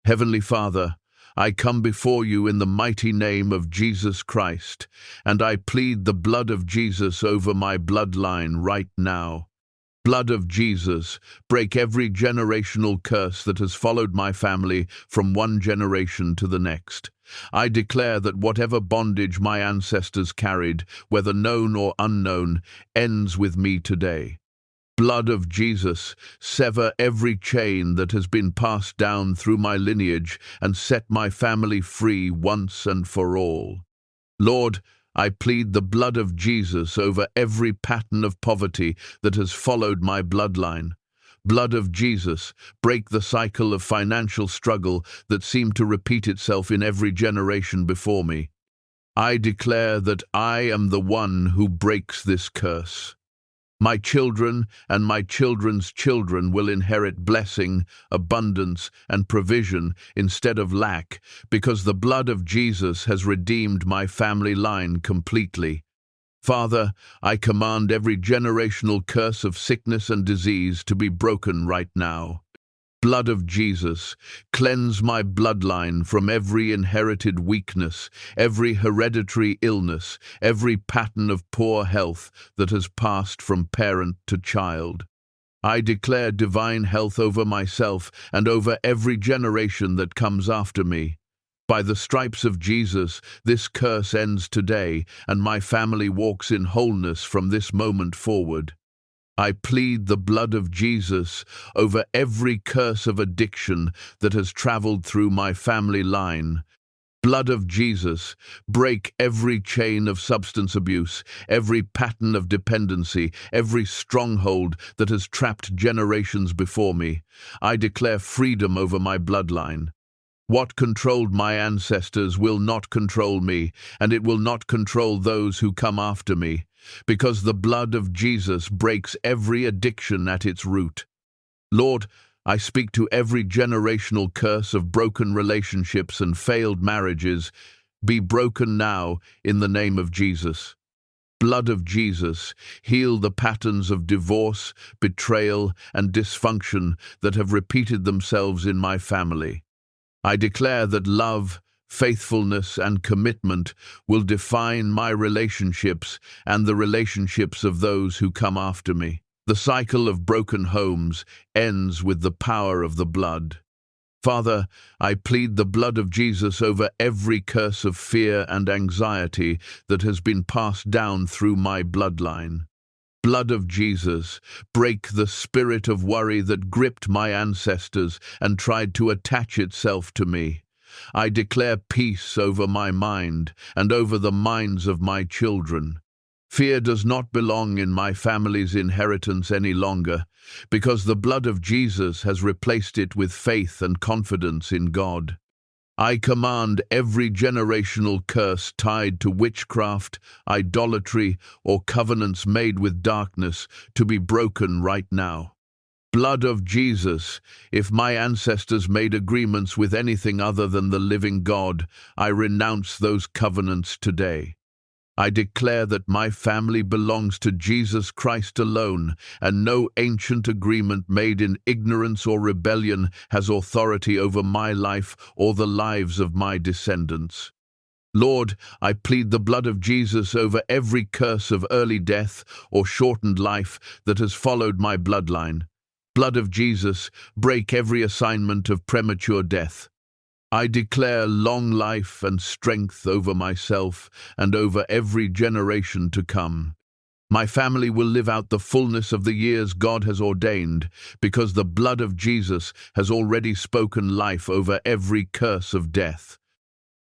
Heavenly Father, I come before you in the mighty name of Jesus Christ, and I plead the blood of Jesus over my bloodline right now. Blood of Jesus, break every generational curse that has followed my family from one generation to the next. I declare that whatever bondage my ancestors carried, whether known or unknown, ends with me today. Blood of Jesus, sever every chain that has been passed down through my lineage and set my family free once and for all. Lord, I plead the blood of Jesus over every pattern of poverty that has followed my bloodline. Blood of Jesus, break the cycle of financial struggle that seemed to repeat itself in every generation before me. I declare that I am the one who breaks this curse. My children and my children's children will inherit blessing, abundance, and provision instead of lack, because the blood of Jesus has redeemed my family line completely. Father, I command every generational curse of sickness and disease to be broken right now. Blood of Jesus, cleanse my bloodline from every inherited weakness, every hereditary illness, every pattern of poor health that has passed from parent to child. I declare divine health over myself and over every generation that comes after me. By the stripes of Jesus, this curse ends today, and my family walks in wholeness from this moment forward. I plead the blood of Jesus over every curse of addiction that has traveled through my family line. Blood of Jesus, break every chain of substance abuse, every pattern of dependency, every stronghold that has trapped generations before me. I declare freedom over my bloodline. What controlled my ancestors will not control me, and it will not control those who come after me, because the blood of Jesus breaks every addiction at its root. Lord, I speak to every generational curse of broken relationships and failed marriages. Be broken now in the name of Jesus. Blood of Jesus, heal the patterns of divorce, betrayal, and dysfunction that have repeated themselves in my family. I declare that love, faithfulness, and commitment will define my relationships and the relationships of those who come after me. The cycle of broken homes ends with the power of the blood. Father, I plead the blood of Jesus over every curse of fear and anxiety that has been passed down through my bloodline. Blood of Jesus, break the spirit of worry that gripped my ancestors and tried to attach itself to me. I declare peace over my mind and over the minds of my children. Fear does not belong in my family's inheritance any longer, because the blood of Jesus has replaced it with faith and confidence in God. I command every generational curse tied to witchcraft, idolatry, or covenants made with darkness to be broken right now. Blood of Jesus, if my ancestors made agreements with anything other than the living God, I renounce those covenants today. I declare that my family belongs to Jesus Christ alone, and no ancient agreement made in ignorance or rebellion has authority over my life or the lives of my descendants. Lord, I plead the blood of Jesus over every curse of early death or shortened life that has followed my bloodline. Blood of Jesus, break every assignment of premature death. I declare long life and strength over myself and over every generation to come. My family will live out the fullness of the years God has ordained, because the blood of Jesus has already spoken life over every curse of death.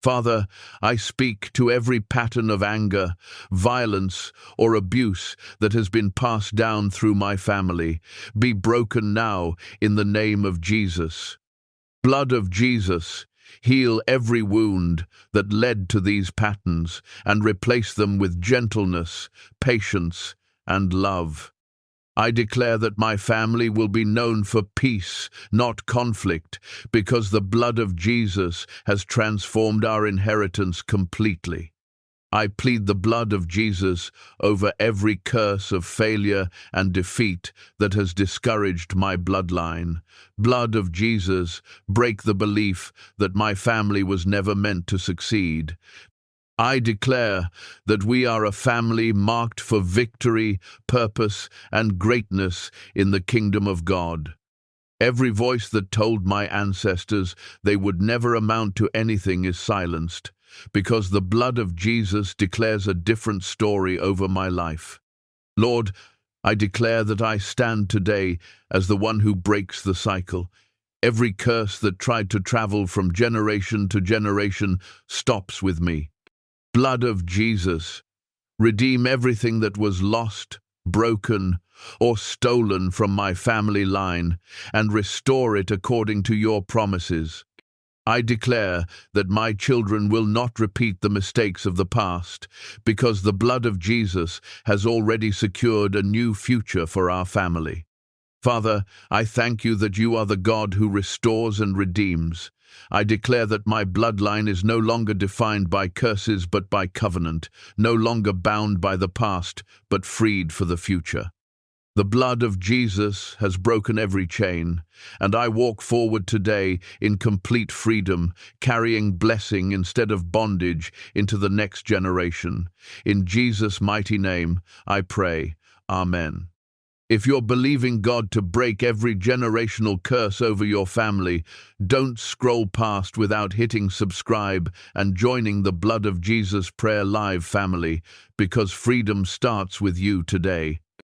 Father, I speak to every pattern of anger, violence, or abuse that has been passed down through my family. Be broken now in the name of Jesus. Blood of Jesus, heal every wound that led to these patterns and replace them with gentleness, patience, and love. I declare that my family will be known for peace, not conflict, because the blood of Jesus has transformed our inheritance completely. I plead the blood of Jesus over every curse of failure and defeat that has discouraged my bloodline. Blood of Jesus, break the belief that my family was never meant to succeed. I declare that we are a family marked for victory, purpose, and greatness in the kingdom of God. Every voice that told my ancestors they would never amount to anything is silenced, because the blood of Jesus declares a different story over my life. Lord, I declare that I stand today as the one who breaks the cycle. Every curse that tried to travel from generation to generation stops with me. Blood of Jesus, redeem everything that was lost, broken, or stolen from my family line, and restore it according to your promises. I declare that my children will not repeat the mistakes of the past, because the blood of Jesus has already secured a new future for our family. Father, I thank you that you are the God who restores and redeems. I declare that my bloodline is no longer defined by curses but by covenant, no longer bound by the past but freed for the future. The blood of Jesus has broken every chain, and I walk forward today in complete freedom, carrying blessing instead of bondage into the next generation. In Jesus' mighty name, I pray. Amen. If you're believing God to break every generational curse over your family, don't scroll past without hitting subscribe and joining the Blood of Jesus Prayer Live family, because freedom starts with you today.